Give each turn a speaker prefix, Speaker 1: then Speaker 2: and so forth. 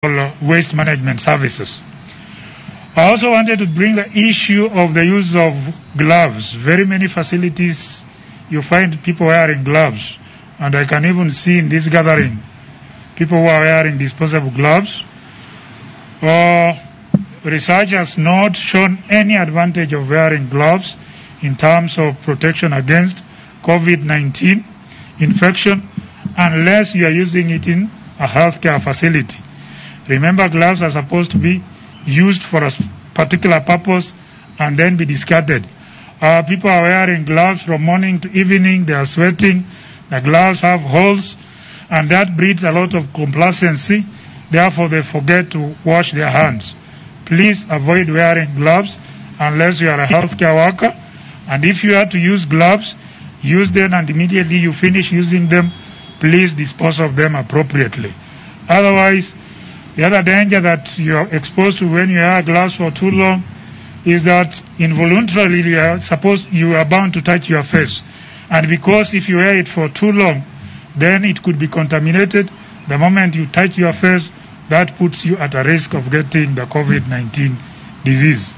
Speaker 1: waste management services. I also wanted to bring the issue of the use of gloves. Very many facilities you find people wearing gloves, and I can even see in this gathering people who are wearing disposable gloves. Research has not shown any advantage of wearing gloves in terms of protection against COVID-19 infection unless you are using it in a healthcare facility. Remember, gloves are supposed to be used for a particular purpose and then be discarded. People are wearing gloves from morning to evening, they are sweating, the gloves have holes, and that breeds a lot of complacency, therefore they forget to wash their hands. Please avoid wearing gloves unless you are a healthcare worker, and if you are to use gloves, use them and immediately you finish using them, please dispose of them appropriately. Otherwise, the other danger that you are exposed to when you wear gloves for too long is that involuntarily you are bound to touch your face. And because if you wear it for too long, then it could be contaminated. The moment you touch your face, that puts you at a risk of getting the COVID-19 disease.